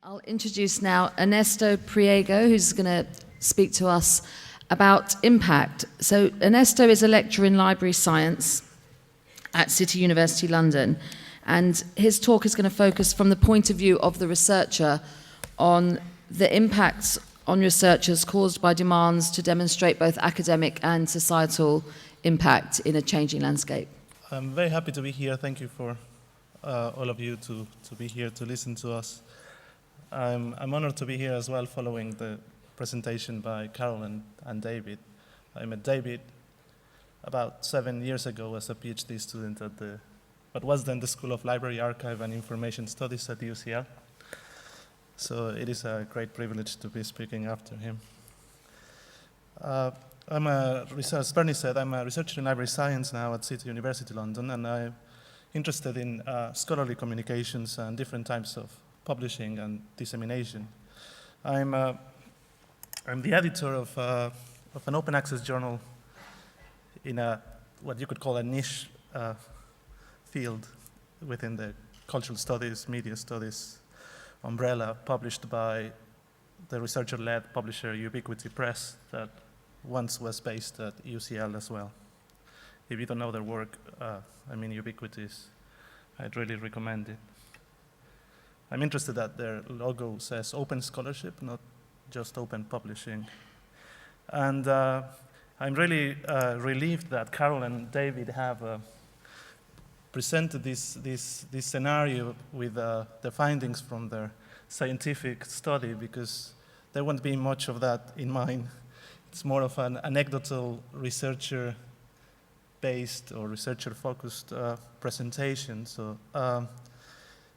I'll introduce now Ernesto Priego, who's going to speak to us about impact. So Ernesto is a lecturer in library science at City University London, and his talk is going to focus from the point of view of the researcher on the impacts on researchers caused by demands to demonstrate both academic and societal impact in a changing landscape. I'm very happy to be here. Thank you for all of you to be here to listen to us. I'm honored to be here as well following the presentation by Carol and David. I met David about 7 years ago as a PhD student at what was then the School of Library, Archive and Information Studies at UCL. So it is a great privilege to be speaking after him. As Bernie said, I'm a researcher in library science now at City University London, and I'm interested in scholarly communications and different types of publishing and dissemination. I'm the editor of an open access journal in what you could call a niche field within the cultural studies, media studies umbrella, published by the researcher-led publisher Ubiquity Press that once was based at UCL as well. If you don't know their work, Ubiquities, I'd really recommend it. I'm interested that their logo says open scholarship, not just open publishing. And I'm really relieved that Carol and David have presented this scenario with the findings from their scientific study, because there won't be much of that in mine. It's more of an anecdotal researcher-based or researcher-focused presentation. So.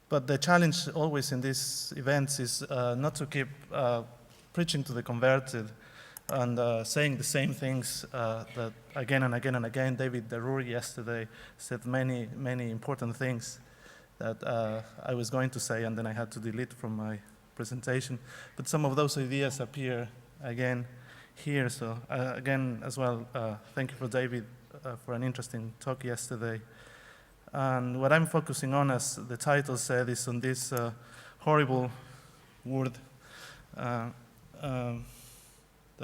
But the challenge always in these events is not to keep preaching to the converted and saying the same things that again and again and again. David Darur yesterday said many, many important things that I was going to say, and then I had to delete from my presentation. But some of those ideas appear again here. So again, as well, thank you for David for an interesting talk yesterday. And what I'm focusing on, as the title said, is on this horrible word that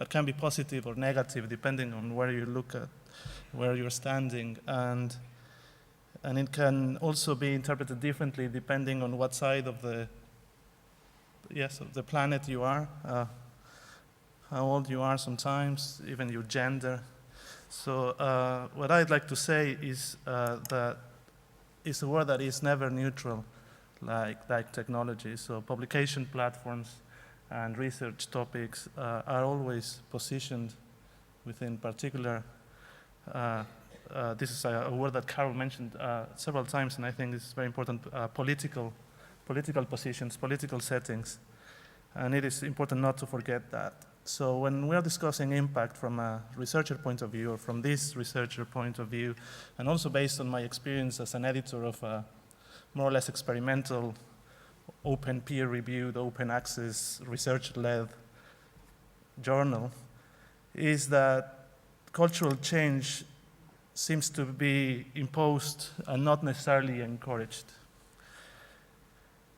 can be positive or negative depending on where you look at, where you're standing. And it can also be interpreted differently depending on what side of the planet you are, how old you are sometimes, even your gender. So what I'd like to say is that it's a word that is never neutral, like technology. So publication platforms and research topics are always positioned within particular, this is a word that Carol mentioned several times, and I think it's very important, political positions, political settings. And it is important not to forget that. So when we're discussing impact from a researcher point of view, or from this researcher point of view, and also based on my experience as an editor of a more or less experimental, open peer-reviewed, open access, research-led journal, is that cultural change seems to be imposed and not necessarily encouraged.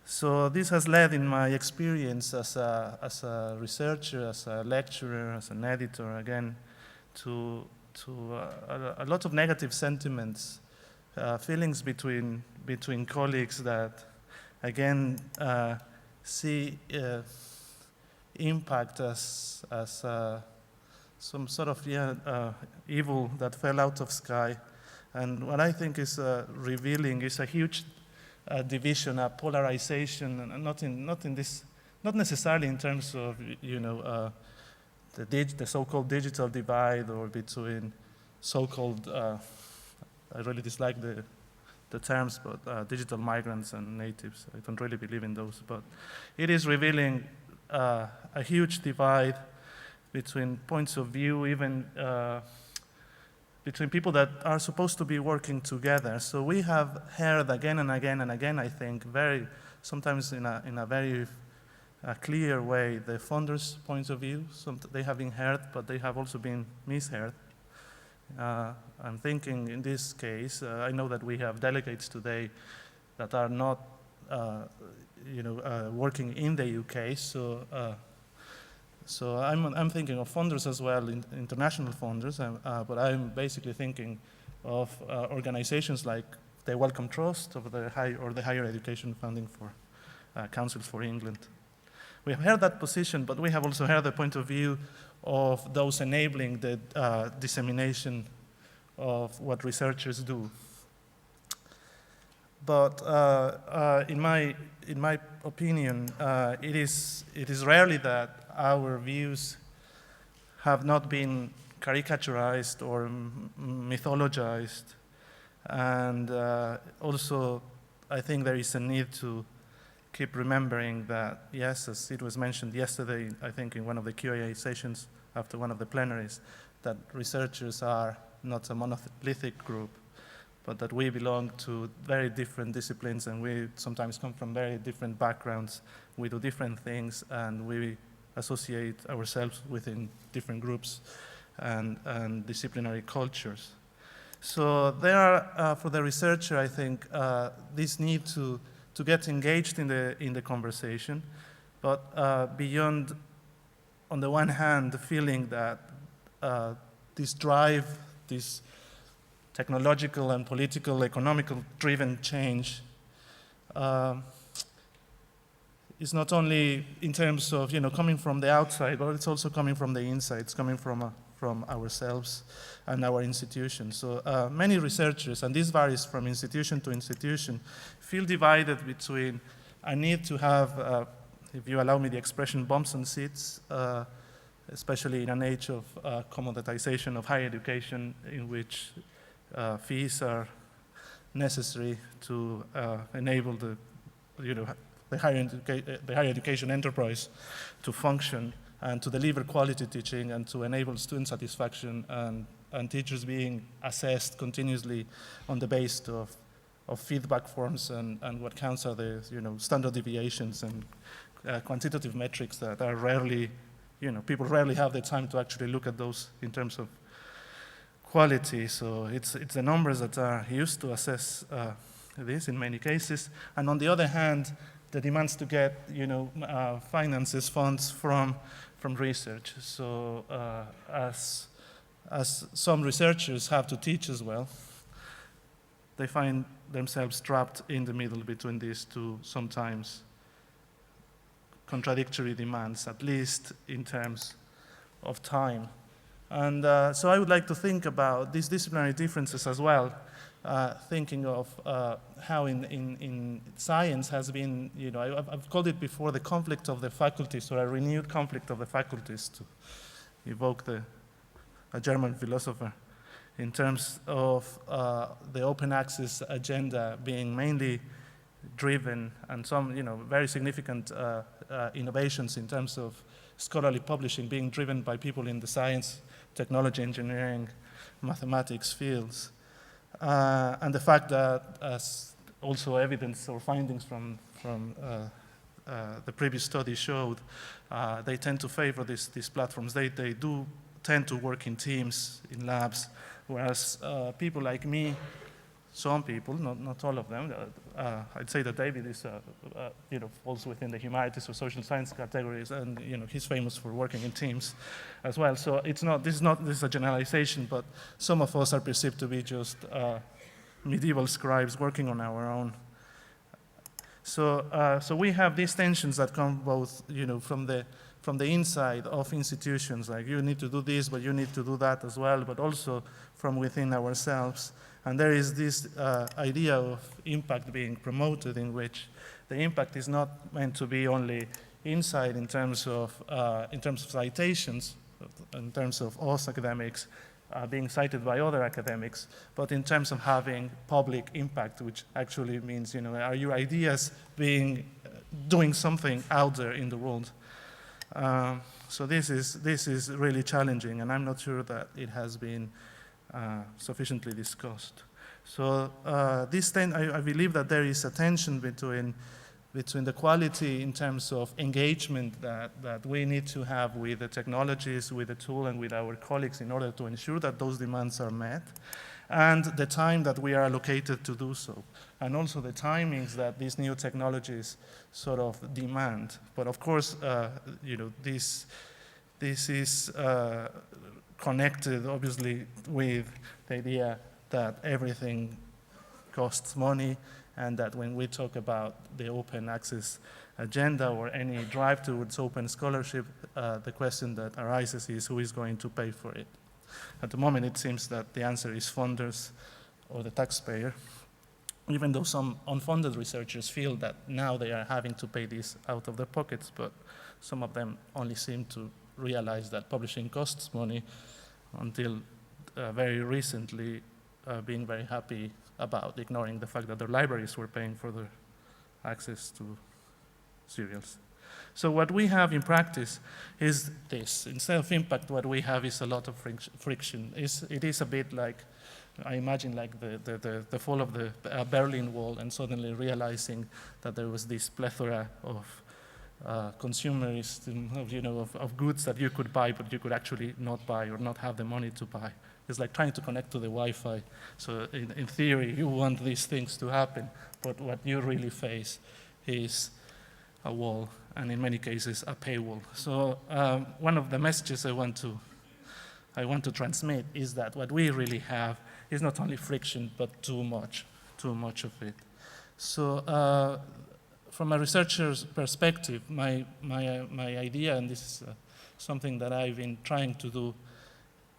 So this has led, in my experience as a researcher, as a lecturer, as an editor, again, to a lot of negative sentiments, feelings between colleagues that, again, see impact as some sort of evil that fell out of sky. And what I think is revealing is a huge division, a polarization, and not necessarily in terms of the so-called digital divide, or between so-called I really dislike the terms, but digital migrants and natives. I don't really believe in those, but it is revealing a huge divide between points of view, even between people that are supposed to be working together. So we have heard again and again and again, I think, sometimes in a very clear way, the funders' points of view. They have been heard, but they have also been misheard. I'm thinking in this case, I know that we have delegates today that are not working in the UK. So I'm thinking of funders as well, international funders, but I'm basically thinking of organizations like the Wellcome Trust or the Higher Education Funding for Councils for England. We have heard that position, but we have also heard the point of view of those enabling the dissemination of what researchers do. But in my opinion, it is rarely that our views have not been caricaturized or mythologized. And also, I think there is a need to keep remembering that, yes, as it was mentioned yesterday, I think in one of the Q&A sessions after one of the plenaries, that researchers are not a monolithic group, but that we belong to very different disciplines, and we sometimes come from very different backgrounds. We do different things, and we associate ourselves within different groups and disciplinary cultures. So there are, for the researcher, I think, this need to get engaged in the conversation, but beyond, on the one hand, the feeling that this drive, this technological and political, economical-driven change is not only in terms of coming from the outside, but it's also coming from the inside. It's coming from ourselves and our institutions. So many researchers, and this varies from institution to institution, feel divided between a need to have, if you allow me the expression, bumps and seats, especially in an age of commoditization of higher education, in which fees are necessary to enable the higher education enterprise to function and to deliver quality teaching and to enable student satisfaction and teachers being assessed continuously on the basis of feedback forms and what counts are the standard deviations and quantitative metrics that are rarely, people rarely have the time to actually look at those in terms of quality. So it's the numbers that are used to assess this in many cases. And on the other hand, the demands to get finances, funds from research. So as some researchers have to teach as well, they find themselves trapped in the middle between these two sometimes contradictory demands, at least in terms of time. And so I would like to think about these disciplinary differences as well, thinking of how in science has been, I've called it before the conflict of the faculties, or a renewed conflict of the faculties, to evoke a German philosopher, in terms of the open access agenda being mainly driven, and some very significant innovations in terms of scholarly publishing being driven by people in the science, technology, engineering, mathematics fields. And the fact that, as also evidence or findings from the previous study showed, they tend to favor these platforms. They do tend to work in teams, in labs, whereas people like me, some people, not all of them, I'd say that David is, falls within the humanities or social science categories, and he's famous for working in teams as well. So this is a generalization, but some of us are perceived to be just medieval scribes working on our own. So we have these tensions that come both, from the inside of institutions, like you need to do this, but you need to do that as well, but also from within ourselves. And there is this idea of impact being promoted, in which the impact is not meant to be only inside in terms of citations, in terms of us academics being cited by other academics, but in terms of having public impact, which actually means, are your ideas doing something out there in the world? So this is really challenging, and I'm not sure that it has been sufficiently discussed. So I believe that there is a tension between the quality in terms of engagement that we need to have with the technologies, with the tool, and with our colleagues in order to ensure that those demands are met, and the time that we are allocated to do so, and also the timings that these new technologies sort of demand. But of course, this is connected, obviously, with the idea that everything costs money, and that when we talk about the open access agenda or any drive towards open scholarship, the question that arises is who is going to pay for it? At the moment, it seems that the answer is funders or the taxpayer, even though some unfunded researchers feel that now they are having to pay this out of their pockets, but some of them only seem to realize that publishing costs money until very recently being very happy about ignoring the fact that their libraries were paying for their access to serials. So what we have in practice is this. Instead of impact, what we have is a lot of friction. It is a bit like, I imagine, like the fall of the Berlin Wall, and suddenly realizing that there was this plethora of consumerism, of goods that you could buy, but you could actually not buy or not have the money to buy. It's like trying to connect to the Wi-Fi. So in theory, you want these things to happen, but what you really face is a wall, and in many cases, a paywall. So one of the messages I want to transmit is that what we really have is not only friction, but too much of it. So from a researcher's perspective, my idea, and this is something that I've been trying to do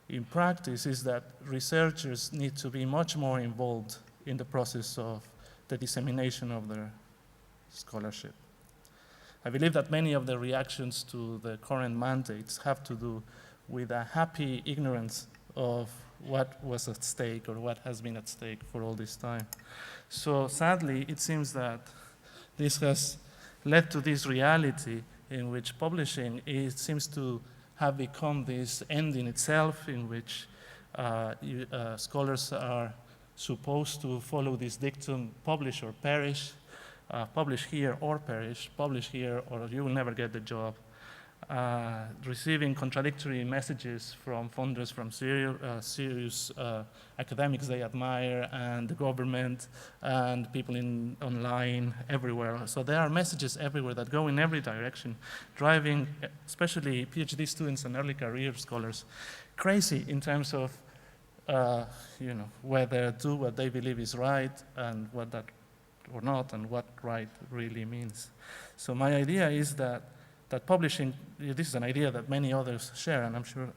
in practice, is that researchers need to be much more involved in the process of the dissemination of their scholarship. I believe that many of the reactions to the current mandates have to do with a happy ignorance of what was at stake or what has been at stake for all this time. So sadly, it seems that this has led to this reality in which publishing seems to have become this end in itself, in which scholars are supposed to follow this dictum, publish or perish, publish here or perish, publish here or you will never get the job. Receiving contradictory messages from funders, from serious academics they admire, and the government, and people online, everywhere. So there are messages everywhere that go in every direction, driving especially PhD students and early career scholars crazy in terms of whether do what they believe is right and what that or not, and what right really means. So my idea is that publishing, this is an idea that many others share, and I'm sure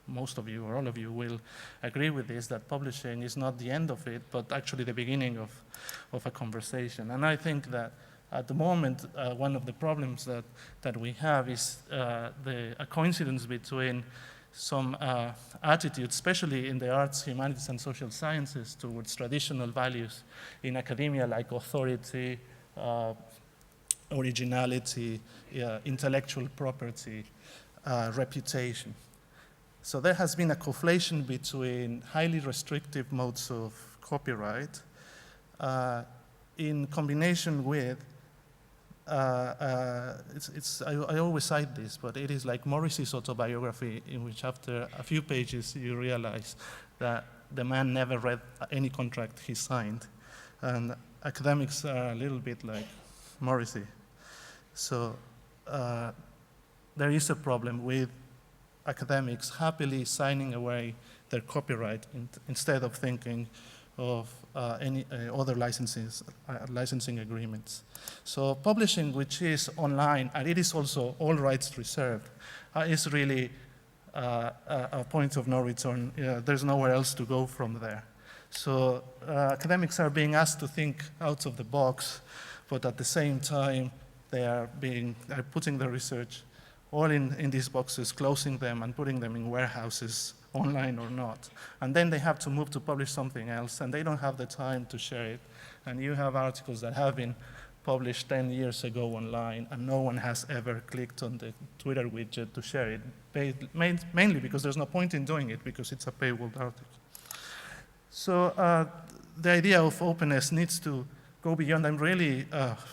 most of you or all of you will agree with this, that publishing is not the end of it, but actually the beginning of a conversation. And I think that at the moment, one of the problems that we have is a coincidence between some attitudes, especially in the arts, humanities, and social sciences, towards traditional values in academia, like authority, originality, intellectual property, reputation. So there has been a conflation between highly restrictive modes of copyright in combination with, I always cite this, but it is like Morrissey's autobiography, in which after a few pages you realize that the man never read any contract he signed. And academics are a little bit like Morrissey. So there is a problem with academics happily signing away their copyright instead of thinking of any other licensing agreements. So publishing, which is online, and it is also all rights reserved, is really a point of no return. There's nowhere else to go from there. So academics are being asked to think out of the box, but at the same time, they are putting their research all in these boxes, closing them and putting them in warehouses, online or not. And then they have to move to publish something else, and they don't have the time to share it. And you have articles that have been published 10 years ago online, and no one has ever clicked on the Twitter widget to share it, mainly because there's no point in doing it, because it's a paywalled article. So the idea of openness needs to go beyond. I'm really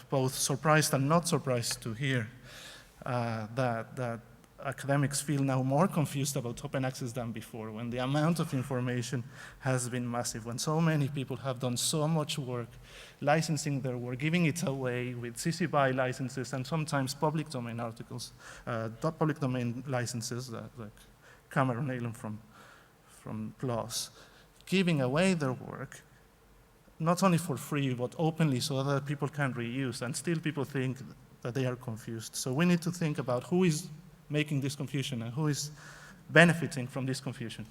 both surprised and not surprised to hear that academics feel now more confused about open access than before, when the amount of information has been massive, when so many people have done so much work licensing their work, giving it away with CC BY licenses and sometimes public domain articles, public domain licenses like Cameron Allen from PLOS, giving away their work, not only for free, but openly so that people can reuse, and still people think that they are confused. So we need to think about who is making this confusion and who is benefiting from this confusion.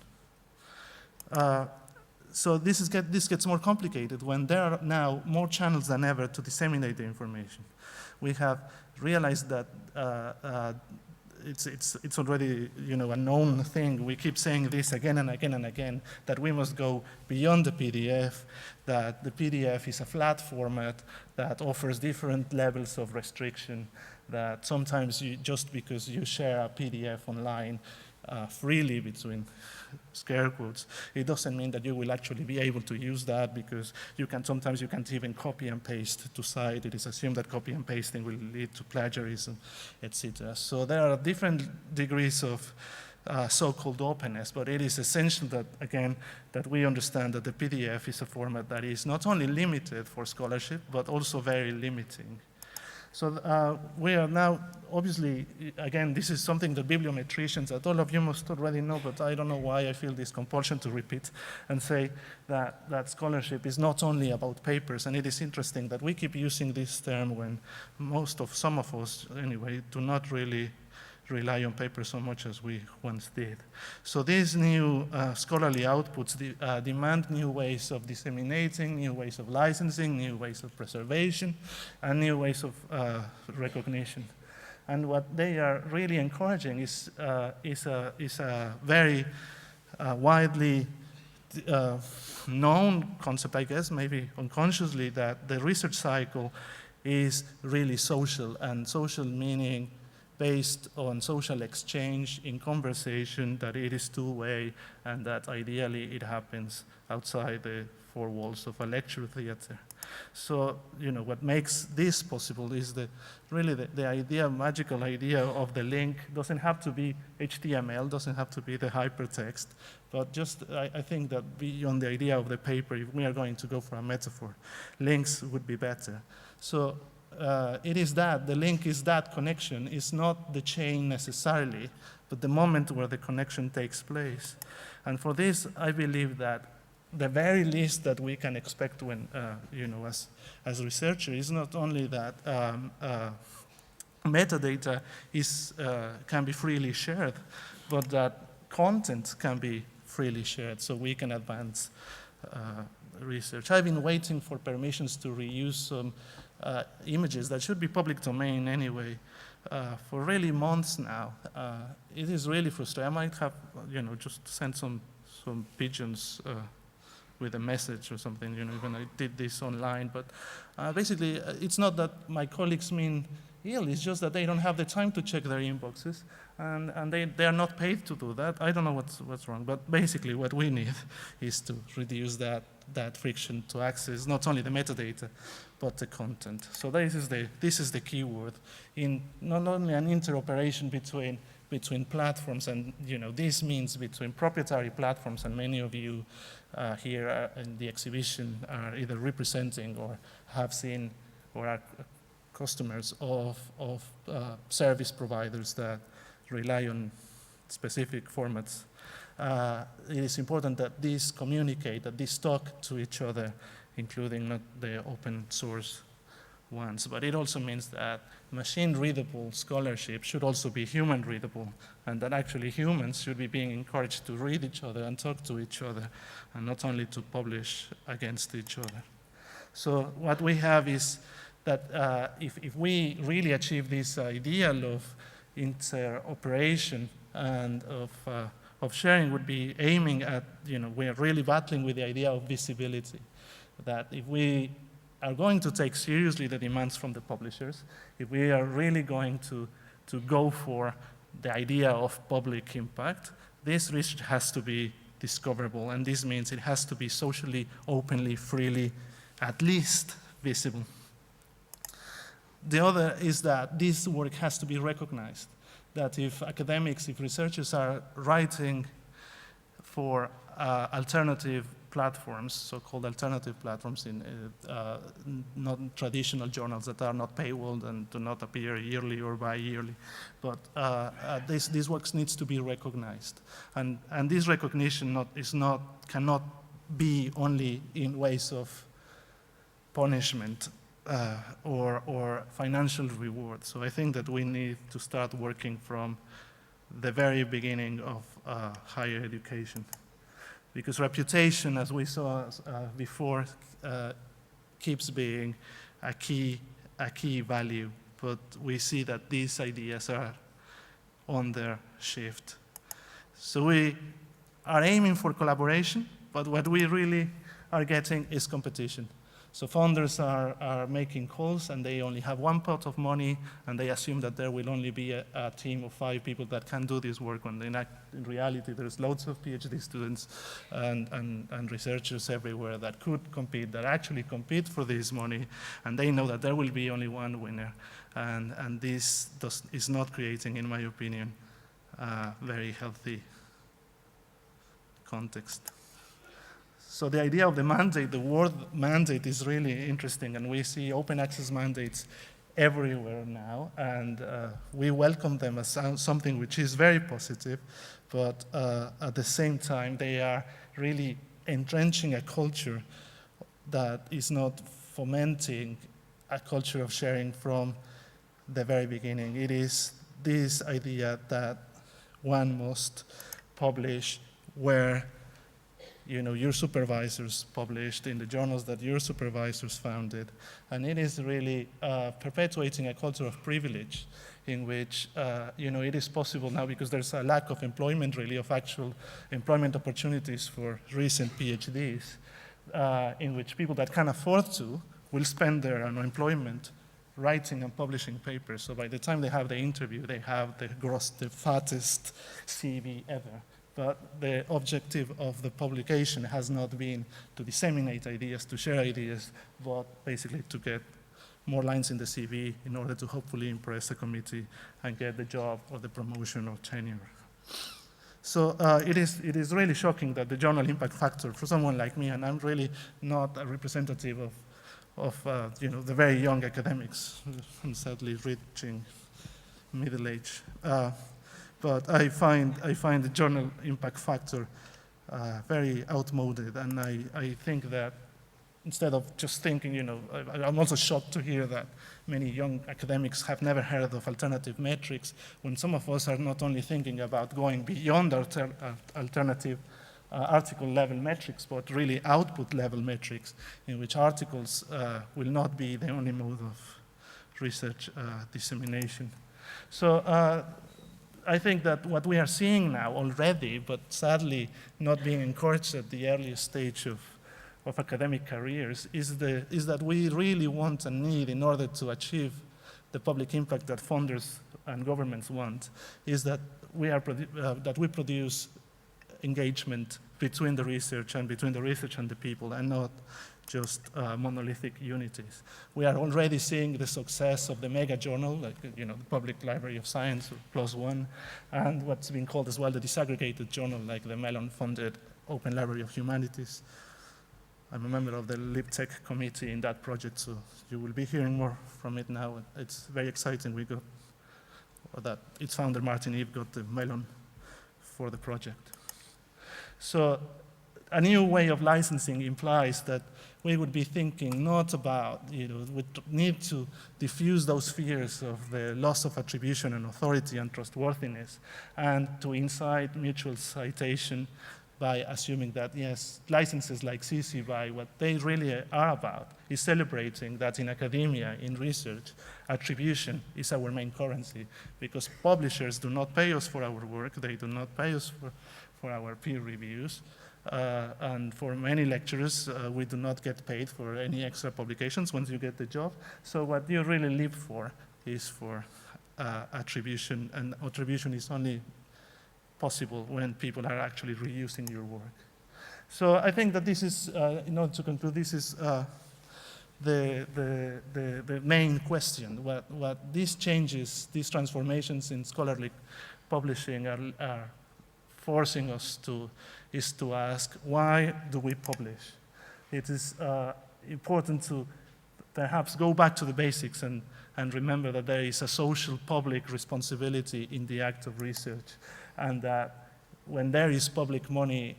So this gets more complicated when there are now more channels than ever to disseminate the information. We have realized that it's already, you know, a known thing. We keep saying this again and again and again, that we must go beyond the PDF, that the PDF is a flat format that offers different levels of restriction, that sometimes just because you share a PDF online freely between scare quotes, it doesn't mean that you will actually be able to use that, because sometimes you can't even copy and paste to CITE. It is assumed that copy and pasting will lead to plagiarism, etc. So there are different degrees of so-called openness, but it is essential that, again, that we understand that the PDF is a format that is not only limited for scholarship, but also very limiting. So we are now, obviously, again, this is something that bibliometricians, that all of you must already know, but I don't know why I feel this compulsion to repeat and say that scholarship is not only about papers. And it is interesting that we keep using this term when some of us, anyway, do not really rely on paper so much as we once did. So these new scholarly outputs demand new ways of disseminating, new ways of licensing, new ways of preservation, and new ways of recognition. And what they are really encouraging is a very widely known concept, I guess, maybe unconsciously, that the research cycle is really social, and social meaning based on social exchange in conversation, that it is two-way, and that ideally it happens outside the four walls of a lecture theater. So, you know, what makes this possible is really the idea, magical idea of the link. Doesn't have to be HTML, doesn't have to be the hypertext, but just, I think that beyond the idea of the paper, if we are going to go for a metaphor, links would be better. So, it is that, the link is that connection, is not the chain necessarily, but the moment where the connection takes place. And for this, I believe that the very least that we can expect when, you know, as researchers, is not only that metadata can be freely shared, but that content can be freely shared, so we can advance research. I've been waiting for permissions to reuse some images that should be public domain anyway for really months now. It is really frustrating. I might have, you know, just sent some pigeons with a message or something, you know, when I did this online. But basically, it's not that my colleagues mean ill, it's just that they don't have the time to check their inboxes, and they are not paid to do that. I don't know what's wrong, but basically what we need is to reduce that friction to access not only the metadata, but the content. So this is the key word in not only an interoperation between platforms, and, you know, this means between proprietary platforms, and many of you here in the exhibition are either representing or have seen or are customers of service providers that rely on specific formats. It is important that these communicate, that these talk to each other, including not the open source ones. But it also means that machine-readable scholarship should also be human-readable, and that actually humans should be being encouraged to read each other and talk to each other, and not only to publish against each other. So what we have is that if we really achieve this ideal of interoperation and of sharing, would be aiming at, you know, we're really battling with the idea of visibility. That if we are going to take seriously the demands from the publishers, if we are really going to go for the idea of public impact, this research has to be discoverable, and this means it has to be socially, openly, freely, at least visible. The other is that this work has to be recognized, that if academics, if researchers are writing for alternative platforms, so-called alternative platforms in non-traditional journals that are not paywalled and do not appear yearly or bi-yearly, but this work needs to be recognized. And this recognition cannot be only in ways of punishment or financial reward. So I think that we need to start working from the very beginning of higher education. Because reputation, as we saw before, keeps being a key value. But we see that these ideas are on their shift. So we are aiming for collaboration, but what we really are getting is competition. So founders are making calls, and they only have one pot of money, and they assume that there will only be a team of 5 people that can do this work, when in reality there's loads of PhD students and researchers everywhere that could compete, that actually compete for this money, and they know that there will be only one winner. And this is not creating, in my opinion, a very healthy context. So the idea of the mandate, the word mandate, is really interesting, and we see open access mandates everywhere now, and we welcome them as something which is very positive, but at the same time they are really entrenching a culture that is not fomenting a culture of sharing from the very beginning. It is this idea that one must publish where your supervisors published, in the journals that your supervisors founded. And it is really perpetuating a culture of privilege in which, it is possible now, because there's a lack of employment, really, of actual employment opportunities for recent PhDs, in which people that can afford to will spend their unemployment writing and publishing papers. So by the time they have the interview, they have the fattest CV ever. But the objective of the publication has not been to disseminate ideas, to share ideas, but basically to get more lines in the CV in order to hopefully impress the committee and get the job or the promotion or tenure. So it is really shocking that the journal impact factor for someone like me, and I'm really not a representative of the very young academics, I'm sadly reaching middle age. But I find the journal impact factor very outmoded, and I think that instead of just thinking, I'm also shocked to hear that many young academics have never heard of alternative metrics, when some of us are not only thinking about going beyond alternative article level metrics, but really output level metrics, in which articles will not be the only mode of research dissemination. So I think that what we are seeing now already, but sadly not being encouraged at the earliest stage of academic careers, is that we really want and need, in order to achieve the public impact that funders and governments want, is that we produce engagement between the research and the people, and not just monolithic unities. We are already seeing the success of the mega journal, like the Public Library of Science, +1, and what's been called as well the disaggregated journal, like the Mellon-funded Open Library of Humanities. I'm a member of the LibTech committee in that project, so you will be hearing more from it now. It's very exciting. Its founder, Martin Eve, got the Mellon for the project. So a new way of licensing implies that we would be thinking not about, we need to diffuse those fears of the loss of attribution and authority and trustworthiness, and to incite mutual citation by assuming that, yes, licenses like CC BY, what they really are about is celebrating that in academia, in research, attribution is our main currency, because publishers do not pay us for our work, they do not pay us for our peer reviews. And for many lecturers, we do not get paid for any extra publications once you get the job. So what you really live for is for attribution, and attribution is only possible when people are actually reusing your work. So I think that this is, in order to conclude, this is the main question. What these changes, these transformations in scholarly publishing are forcing us to is to ask, why do we publish? It is important to perhaps go back to the basics and remember that there is a social public responsibility in the act of research, and that when there is public money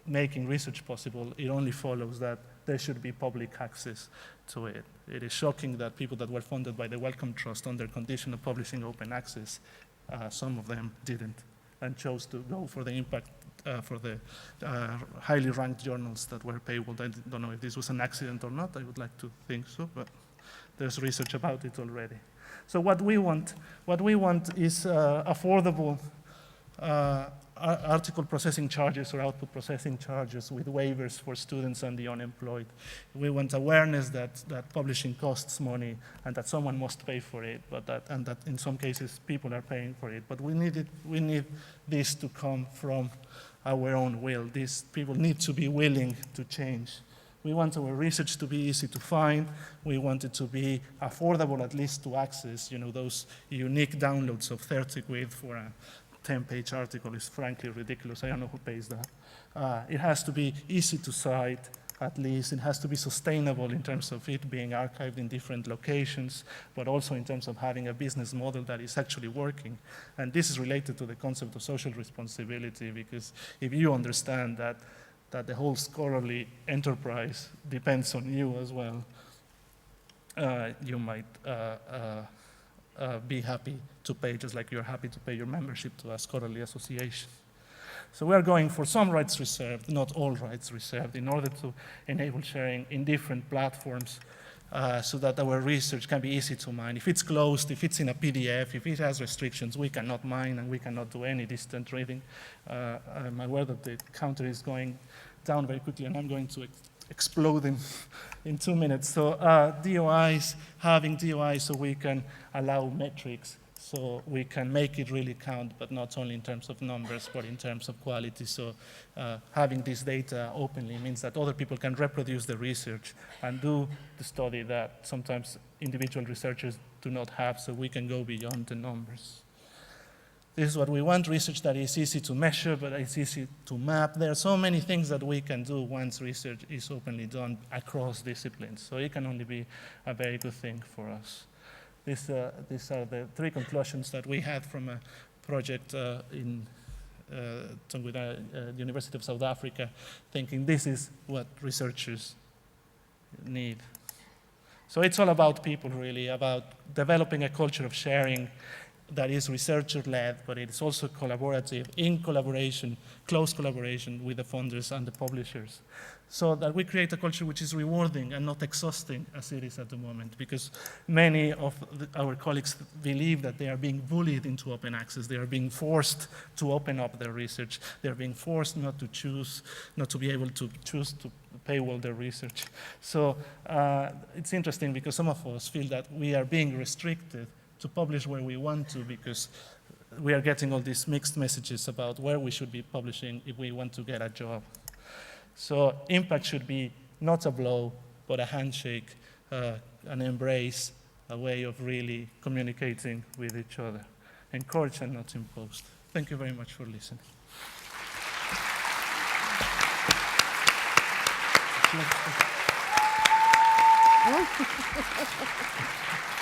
making research possible, it only follows that there should be public access to it. It is shocking that people that were funded by the Wellcome Trust under condition of publishing open access, some of them didn't and chose to go for the impact for the highly ranked journals that were paywalled. I don't know if this was an accident or not. I would like to think so, but there's research about it already. So what we want is affordable article processing charges or output processing charges with waivers for students and the unemployed. We want awareness that publishing costs money and that someone must pay for it, and that in some cases people are paying for it. But we need this to come from our own will. These people need to be willing to change. We want our research to be easy to find. We want it to be affordable, at least to access. You know, those unique downloads of 30 quid for a 10-page article is frankly ridiculous. I don't know who pays that. It has to be easy to cite, at least. It has to be sustainable in terms of it being archived in different locations, but also in terms of having a business model that is actually working. And this is related to the concept of social responsibility, because if you understand that the whole scholarly enterprise depends on you as well, you might be happy to pay, just like you're happy to pay your membership to a scholarly association. So we are going for some rights reserved, not all rights reserved, in order to enable sharing in different platforms so that our research can be easy to mine. If it's closed, if it's in a PDF, if it has restrictions, we cannot mine and we cannot do any distant reading. I'm aware that the counter is going down very quickly and I'm going to explode in 2 minutes. So DOIs, having DOIs so we can allow metrics, so we can make it really count, but not only in terms of numbers, but in terms of quality. So having this data openly means that other people can reproduce the research and do the study that sometimes individual researchers do not have, so we can go beyond the numbers. This is what we want, research that is easy to measure, but it's easy to map. There are so many things that we can do once research is openly done across disciplines. So it can only be a very good thing for us. These are the 3 conclusions that we had from a project with the University of South Africa, thinking this is what researchers need. So it's all about people, really, about developing a culture of sharing that is researcher-led, but it's also collaborative, in collaboration, close collaboration with the funders and the publishers, so that we create a culture which is rewarding and not exhausting as it is at the moment, because many of our colleagues believe that they are being bullied into open access. They are being forced to open up their research. They are being forced not to be able to choose to paywall their research. So it's interesting because some of us feel that we are being restricted to publish where we want to, because we are getting all these mixed messages about where we should be publishing if we want to get a job. So impact should be not a blow, but a handshake, an embrace, a way of really communicating with each other. Encouraged and not imposed. Thank you very much for listening. Oh.